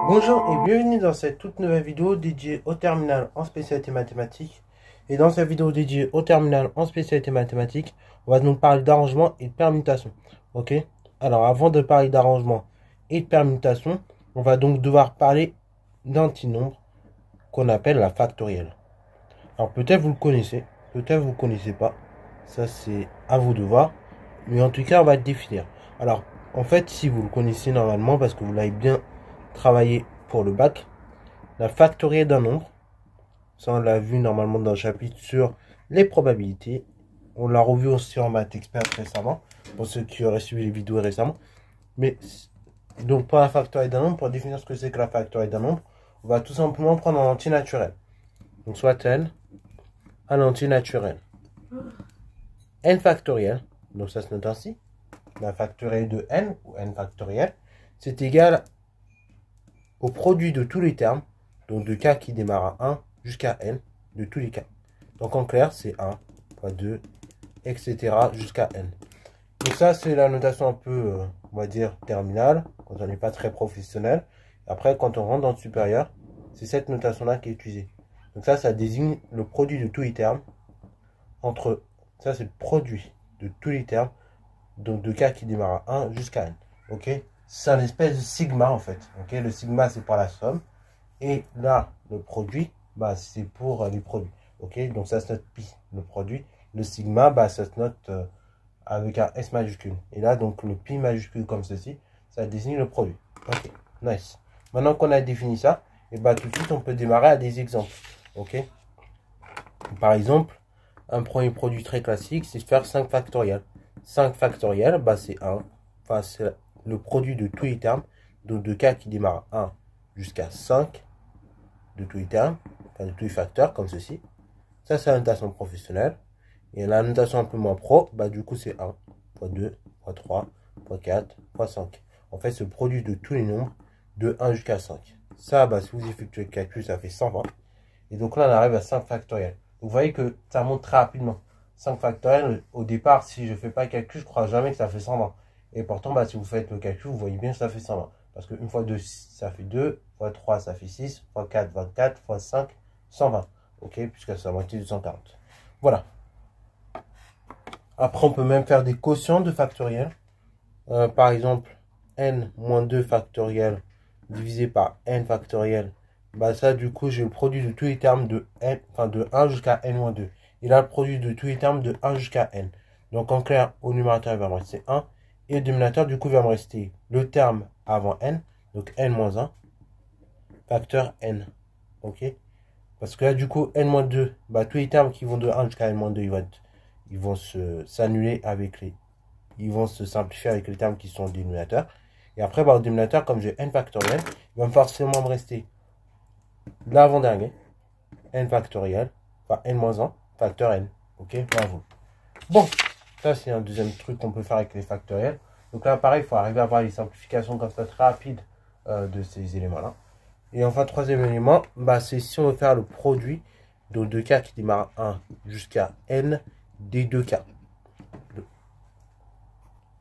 Bonjour et bienvenue dans cette toute nouvelle vidéo dédiée au terminal en spécialité mathématiques. Et dans cette vidéo dédiée au terminal en spécialité mathématiques, on va donc parler d'arrangement et de permutation. Ok? Alors avant de parler d'arrangement et de permutation, on va donc devoir parler d'un petit nombre qu'on appelle la factorielle. Alors peut-être vous le connaissez, peut-être vous ne connaissez pas. Ça c'est à vous de voir. Mais en tout cas on va le définir. Alors en fait si vous le connaissez normalement parce que vous l'avez bien travaillé pour le bac, la factorielle d'un nombre, ça on l'a vu normalement dans le chapitre sur les probabilités. On l'a revu aussi en maths expert récemment, pour ceux qui auraient suivi les vidéos récemment. Mais donc pour la factorielle d'un nombre, pour définir ce que c'est que la factorielle d'un nombre, on va tout simplement prendre un entier naturel. Donc soit n, un entier naturel. N factoriel, donc ça se note ainsi. La factorielle de n, ou n factoriel, c'est égal au produit de tous les termes, donc de k qui démarre à 1 jusqu'à n, de tous les cas. Donc en clair, c'est 1, fois 2, etc. jusqu'à n. Donc ça, c'est la notation un peu, on va dire, terminale, quand on n'est pas très professionnel. Après, quand on rentre dans le supérieur, c'est cette notation-là qui est utilisée. Donc ça désigne le produit de tous les termes entre, ça c'est le produit de tous les termes, donc de k qui démarre à 1 jusqu'à n. Ok? C'est un espèce de sigma en fait. Ok, le sigma c'est pour la somme. Et là, le produit, bah, c'est pour les produits. Ok, donc ça se note pi, le produit. Le sigma, bah, ça se note avec un S majuscule. Et là, donc le pi majuscule comme ceci, ça désigne le produit. Ok, nice. Maintenant qu'on a défini ça, et bah, tout de suite, on peut démarrer à des exemples. Ok, par exemple, un premier produit très classique, c'est de faire 5 factoriel. 5 factoriel, bah, c'est 1. Enfin, c'est le produit de tous les termes, donc de k qui démarre à 1 jusqu'à 5 de tous les termes, enfin de tous les facteurs, comme ceci. Ça, c'est la notation professionnelle. Et la notation un peu moins pro, bah du coup, c'est 1, fois 2, fois 3, fois 4, fois 5. En fait, c'est le produit de tous les nombres de 1 jusqu'à 5. Ça, bah, si vous effectuez le calcul, ça fait 120. Et donc là, on arrive à 5 factoriel. Vous voyez que ça monte très rapidement. 5 factoriel, au départ, si je ne fais pas le calcul, je ne crois jamais que ça fait 120. Et pourtant, bah, si vous faites le calcul, vous voyez bien que ça fait 120. Parce que 1 fois 2, ça fait 2, fois 3, ça fait 6, fois 4, 24, fois 5, 120. Ok, puisque c'est la moitié de 140. Voilà. Après, on peut même faire des quotients de factoriel. Par exemple, n moins 2 factoriel divisé par n factoriel. Bah ça, du coup, j'ai le produit de tous les termes de n, enfin de 1 jusqu'à n-2. Et là, le produit de tous les termes de 1 jusqu'à n. Donc en clair, au numérateur, il va me rester 1. Et au dénominateur, du coup, il va me rester le terme avant n, donc n-1, facteur n. Ok? Parce que là, du coup, n-2, bah, tous les termes qui vont de 1 jusqu'à n-2, ils vont s'annuler avec les... Ils vont se simplifier avec les termes qui sont au dénominateur. Et après, bah, au dénominateur, comme j'ai n factoriel, il va forcément me rester l'avant-dernier, n factoriel, enfin n-1, facteur n. Ok, bravo. Bon, ça c'est un deuxième truc qu'on peut faire avec les factoriels. Donc là, pareil, il faut arriver à avoir les simplifications comme ça très rapides de ces éléments-là. Et enfin, troisième élément, bah, c'est si on veut faire le produit de 2k qui démarre à 1 jusqu'à n des 2k.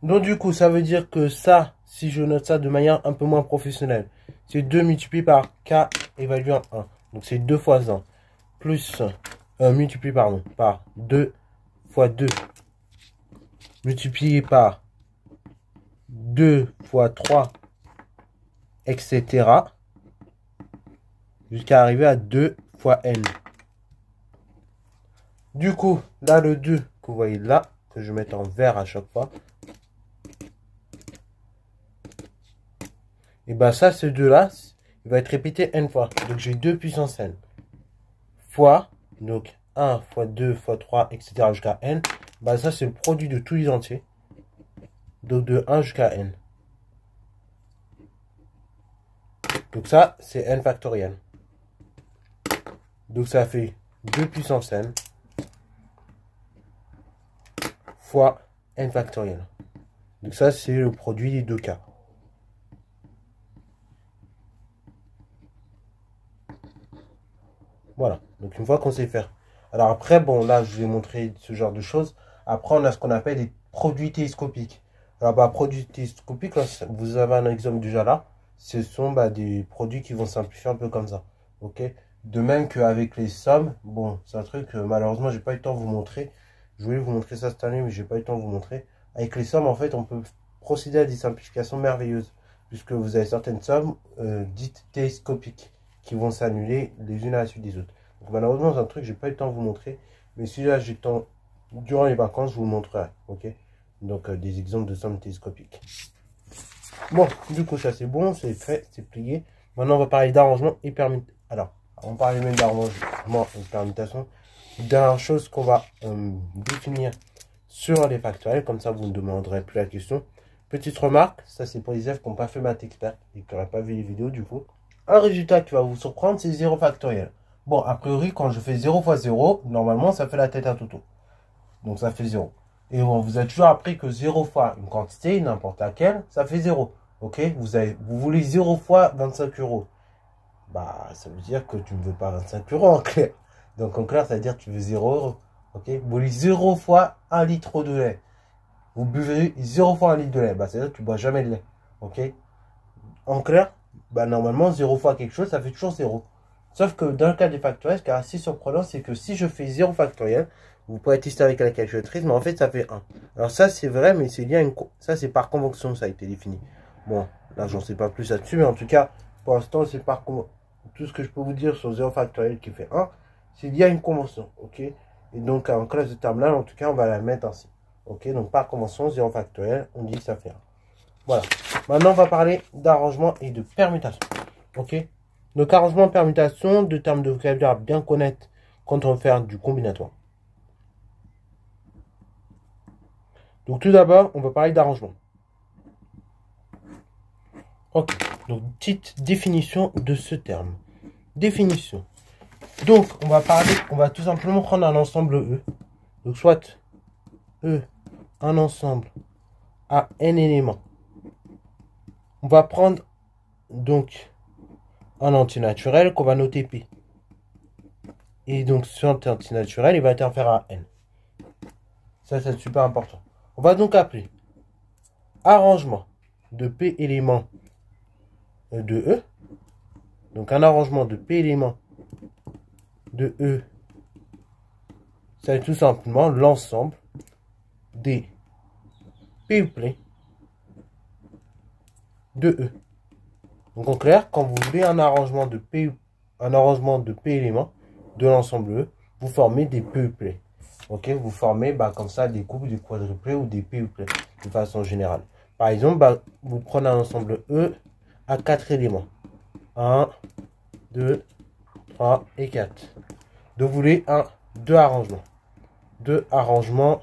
Donc du coup, ça veut dire que ça, si je note ça de manière un peu moins professionnelle, c'est 2 multiplié par k évalué en 1. Donc c'est 2 fois 1. Plus, multiplié pardon, par 2 fois 2. Multiplié par 2 fois 3, etc. Jusqu'à arriver à 2 fois n. Du coup, là, le 2 que vous voyez là, que je vais mettre en vert à chaque fois, et bien ça, ce 2-là, il va être répété n fois. Donc j'ai 2 puissance n. Fois, donc 1 fois 2 fois 3, etc. jusqu'à n. Bah ça, c'est le produit de tous les entiers. Donc de 1 jusqu'à n. Donc ça, c'est n factoriel. Donc ça fait 2 puissance n fois n factoriel. Donc ça, c'est le produit des deux cas. Voilà, donc une fois qu'on sait faire. Alors après, bon, là, je vous ai montré ce genre de choses. Après, on a ce qu'on appelle des produits télescopiques. Alors, bah, produits télescopiques, là, vous avez un exemple déjà là. ce sont des produits qui vont simplifier un peu comme ça. Ok. De même qu'avec les sommes, bon, c'est un truc, malheureusement, j'ai pas eu le temps de vous montrer. Je voulais vous montrer ça cette année, mais j'ai pas eu le temps de vous montrer. Avec les sommes, en fait, on peut procéder à des simplifications merveilleuses, puisque vous avez certaines sommes dites télescopiques qui vont s'annuler les unes à la suite des autres. Donc, malheureusement, c'est un truc que j'ai pas eu le temps de vous montrer, mais si là j'ai le temps durant les vacances, je vous le montrerai. Ok. Donc, des exemples de sommes télescopiques. Bon, du coup, ça c'est bon, c'est fait, c'est plié. Maintenant, on va parler d'arrangement et permutation. Alors, on parlait même d'arrangement et permutation. Dernière chose qu'on va définir sur les factoriels, comme ça vous ne demanderez plus la question. Petite remarque, ça c'est pour les élèves qui n'ont pas fait maths expert et qui n'auraient pas vu les vidéos du coup. Un résultat qui va vous surprendre, c'est 0 factoriel. Bon, a priori, quand je fais 0 fois 0, normalement ça fait la tête à Toto. Donc ça fait 0. Et on vous a toujours appris que 0 fois une quantité, n'importe laquelle, ça fait 0. Ok, vous voulez 0 fois 25 euros. Bah, ça veut dire que tu ne veux pas 25 euros en clair. Donc en clair, ça veut dire que tu veux 0 euros. Ok, vous voulez 0 fois 1 litre de lait. Vous buvez 0 fois 1 litre de lait. Bah, c'est-à-dire que tu ne bois jamais de lait. Ok, en clair, bah, normalement, 0 fois quelque chose, ça fait toujours 0. Sauf que dans le cas des factoriels, ce qui est assez surprenant, c'est que si je fais 0 factoriel, vous pourrez tester avec la calculatrice, mais en fait, ça fait 1. Alors ça, c'est vrai, mais c'est lié à une... Ça, c'est par convention, ça a été défini. Bon, là, j'en sais pas plus là-dessus, mais en tout cas, pour l'instant, c'est par convention. Tout ce que je peux vous dire sur 0 factoriel qui fait 1, c'est lié à une convention, ok. Et donc, en classe de terminale, en tout cas, on va la mettre ainsi. Ok, donc par convention, 0 factoriel, on dit que ça fait 1. Voilà. Maintenant, on va parler d'arrangement et de permutation. Ok. Donc, arrangement et permutation, deux termes de vocabulaire à bien connaître quand on veut faire du combinatoire. Donc, tout d'abord, on va parler d'arrangement. Ok. Donc, petite définition de ce terme. Définition. Donc, on va tout simplement prendre un ensemble E. Donc, soit E, un ensemble à n éléments. On va prendre donc un antinaturel qu'on va noter P. Et donc, ce antinaturel, il va être inférieur à n. Ça, c'est super important. On va donc appeler arrangement de P éléments de E. Donc, un arrangement de P éléments de E, c'est tout simplement l'ensemble des P de E. Donc, en clair, quand vous voulez un arrangement de P éléments de l'ensemble E, vous formez des P. Ok, vous formez comme ça des couples, des quadruplés ou des P de façon générale. Par exemple, vous prenez un ensemble E à 4 éléments. 1, 2, 3 et 4. Donc vous voulez deux arrangements. Deux arrangements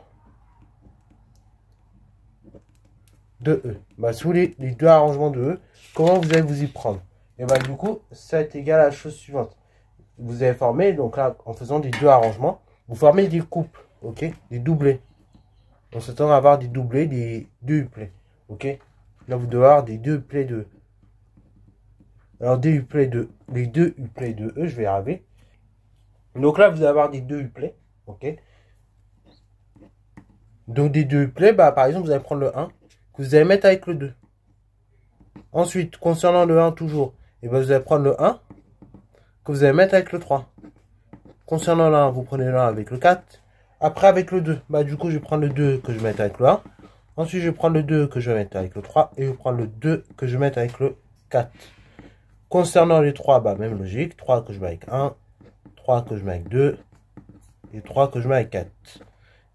de E. Si vous voulez les deux arrangements de E, comment vous allez vous y prendre? Et du coup, ça est égal à la chose suivante. Vous allez former, donc là, en faisant des deux arrangements, vous formez des couples, ok? Des doublés. On s'attend à avoir des doublés, des deux uplés, ok? Là, vous devez avoir des deux uplés de E. Alors, les deux uplés de E, je vais y arriver. Donc là, vous allez avoir des deux uplés, ok? Donc, des deux uplés, par exemple, vous allez prendre le 1, que vous allez mettre avec le 2. Ensuite, concernant le 1 toujours, et vous allez prendre le 1, que vous allez mettre avec le 3. Concernant le 1, vous prenez le 1 avec le 4. Après, avec le 2, du coup, je vais prendre le 2 que je vais mettre avec le 1. Ensuite, je vais prendre le 2 que je vais mettre avec le 3. Et je vais prendre le 2 que je vais mettre avec le 4. Concernant les 3, même logique. 3 que je mets avec 1. 3 que je mets avec 2. Et 3 que je mets avec 4.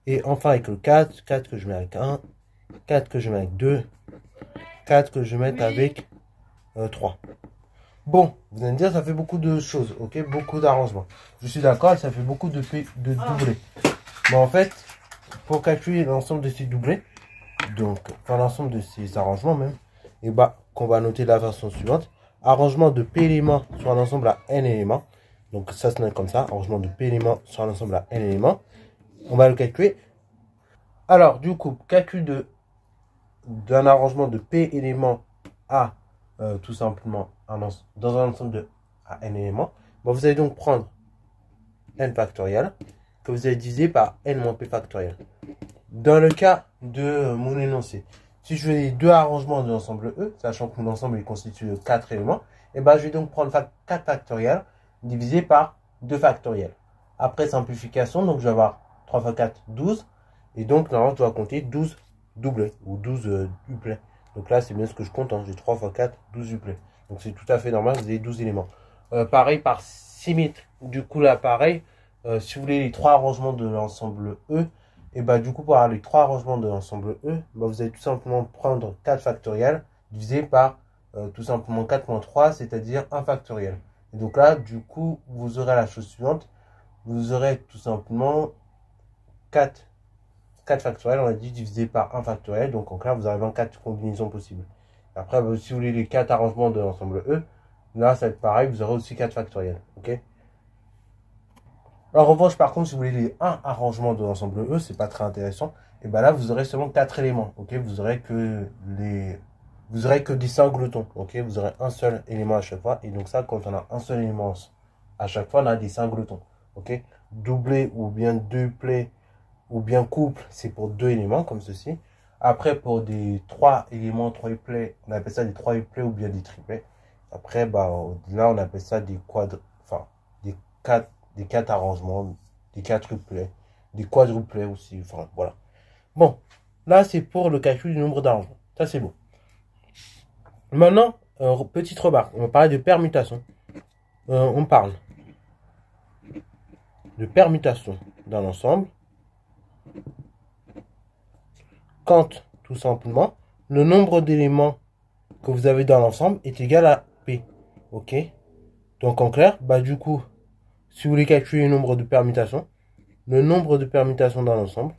Et enfin, avec le 4. 4 que je mets avec 1. 4 que je mets avec 2. 4 que je mets avec 3. Bon, vous allez me dire, ça fait beaucoup de choses, ok? Beaucoup d'arrangements. Je suis d'accord, ça fait beaucoup de doublés. Mais en fait, pour calculer l'ensemble de ces doublés, donc, l'ensemble de ces arrangements même, et qu'on va noter de la façon suivante. Arrangement de P éléments sur un ensemble à N éléments. Donc, ça se note comme ça. Arrangement de P éléments sur un ensemble à N éléments. On va le calculer. Alors, du coup, calcul d'un arrangement de P éléments à tout simplement dans un ensemble de n éléments, vous allez donc prendre n factoriel que vous allez diviser par n moins p factoriel. Dans le cas de mon énoncé, si je veux les deux arrangements de l'ensemble E, sachant que mon ensemble est constitué de 4 éléments, et ben je vais donc prendre 4 factoriels divisé par 2 factoriels. Après simplification, donc je vais avoir 3 fois 4, 12. Et donc, normalement, je dois compter 12 doublets ou 12 duplets. Donc là, c'est bien ce que je compte. Hein. J'ai 3 fois 4, 12 duplets. Donc c'est tout à fait normal, vous avez 12 éléments. Pareil par symétrie. Du coup, là, pareil, si vous voulez les 3 arrangements de l'ensemble E, et bah du coup, pour avoir les 3 arrangements de l'ensemble E, bah, vous allez tout simplement prendre 4 factoriels divisé par tout simplement 4.3, c'est-à-dire 1 factoriel. Et donc là, du coup, vous aurez la chose suivante. Vous aurez tout simplement 4 factoriels, on a dit, divisé par 1 factoriel. Donc en clair, vous avez 24 combinaisons possibles. Après, bah, si vous voulez les 4 arrangements de l'ensemble E, là, ça va être pareil, vous aurez aussi 4 factoriels. Ok. En revanche, par contre, si vous voulez les 1 arrangements de l'ensemble E, c'est pas très intéressant. Et ben là, vous aurez seulement 4 éléments. Ok. Vous aurez que des singletons. Ok. Vous aurez un seul élément à chaque fois. Et donc ça, quand on a un seul élément à chaque fois, on a des singletons. Ok. Doublé ou bien duplé ou bien couple, c'est pour 2 éléments comme ceci. Après, pour des 3 éléments, 3 triplets, on appelle ça des 3 triplets ou bien des triplets. Après, bah, là, on appelle ça des des 4 arrangements, des 4 triplets, des quadruplets aussi. Enfin, voilà. Bon, là, c'est pour le calcul du nombre d'arrangements. Ça, c'est bon. Maintenant, petite remarque, on va parler de permutation. On parle de permutation d'un ensemble quand, tout simplement, le nombre d'éléments que vous avez dans l'ensemble est égal à P. Ok. Donc, en clair, bah, du coup, si vous voulez calculer le nombre de permutations dans l'ensemble,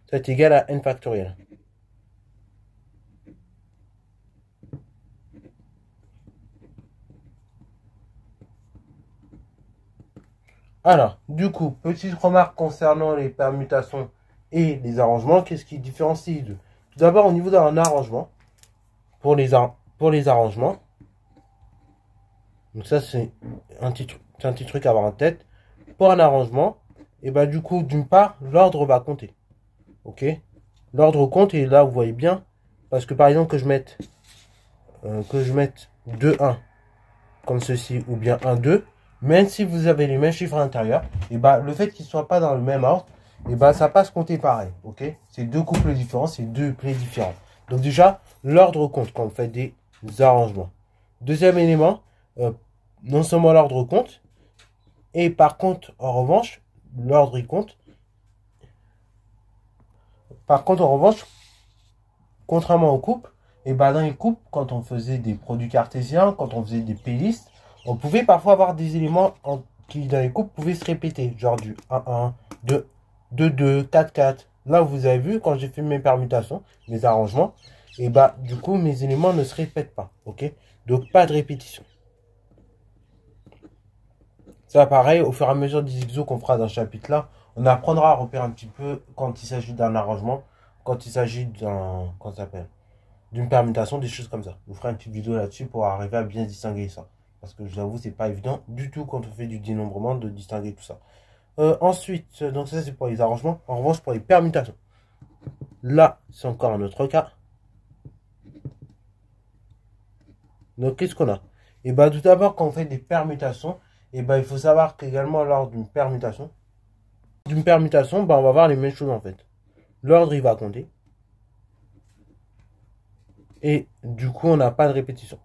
ça est égal à n factoriel. Alors, du coup, petite remarque concernant les permutations et les arrangements, qu'est-ce qui différencie d'eux? Tout d'abord, au niveau d'un arrangement, pour les arrangements, donc ça c'est un petit truc à avoir en tête. Pour un arrangement, et bah du coup, d'une part, l'ordre va compter. Ok. L'ordre compte et là vous voyez bien, parce que par exemple que je mette 2, 1 comme ceci ou bien 1, 2, même si vous avez les mêmes chiffres à l'intérieur, et bah le fait qu'ils ne soient pas dans le même ordre, et bah ça passe compter pareil. Ok. C'est 2 couples différents, c'est 2 plaies différents. Donc déjà, l'ordre compte quand vous faites des arrangements. Deuxième élément, non seulement l'ordre compte, et par contre, en revanche, l'ordre il compte. Par contre, en revanche, contrairement aux couples, et ben dans les couples, quand on faisait des produits cartésiens, quand on faisait des p-listes, on pouvait parfois avoir des éléments qui, dans les couples, pouvaient se répéter, genre du 1, 1, 2, 2, 2, 4, 4. Là, vous avez vu, quand j'ai fait mes permutations, mes arrangements, et bah, du coup, mes éléments ne se répètent pas, ok? Donc, pas de répétition. Ça, pareil, au fur et à mesure des exos qu'on fera dans ce chapitre-là, on apprendra à repérer un petit peu quand il s'agit d'un arrangement, quand il s'agit d'une permutation, des choses comme ça. Je vous ferai une petite vidéo là-dessus pour arriver à bien distinguer ça. Parce que je vous avoue, c'est pas évident du tout quand on fait du dénombrement de distinguer tout ça. Ensuite, donc ça c'est pour les arrangements. En revanche, pour les permutations, là, c'est encore un autre cas. Donc, qu'est-ce qu'on a? Et bah, tout d'abord, quand on fait des permutations, et bah, il faut savoir qu'également, lors d'une permutation, bah, on va voir les mêmes choses en fait. L'ordre, il va compter. Et du coup, on n'a pas de répétition.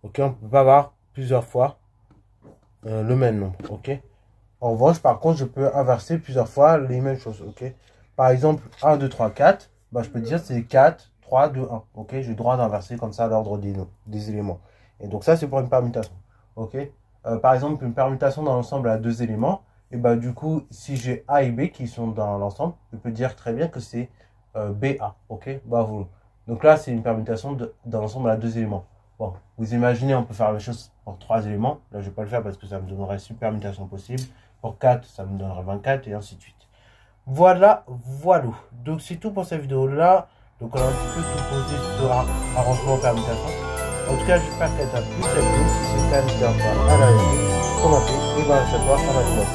Ok, on ne peut pas avoir plusieurs fois le même nombre. Ok. En revanche, par contre, je peux inverser plusieurs fois les mêmes choses. Ok. Par exemple, 1, 2, 3, 4. Bah, je peux dire c'est 4, 3, 2, 1. Ok. J'ai le droit d'inverser comme ça l'ordre des éléments. Et donc ça, c'est pour une permutation. Ok. Par exemple, une permutation dans l'ensemble à 2 éléments. Et bah, du coup, si j'ai A et B qui sont dans l'ensemble, je peux dire très bien que c'est BA. Ok. Bah, vous. Donc là, c'est une permutation dans l'ensemble à 2 éléments. Bon, vous imaginez, on peut faire la même chose pour 3 éléments. Là, je ne vais pas le faire parce que ça me donnerait 6 permutations possibles. Pour 4, ça me donnerait 24 et ainsi de suite. Voilà. Donc, c'est tout pour cette vidéo-là. Donc, on a un petit peu tout posé sur arrangement permutation. En tout cas, j'espère qu'elle t'a plu cette vidéo. Si c'est le cas, n'hésitez pas à la liker, commenter et à savoir à la vidéo.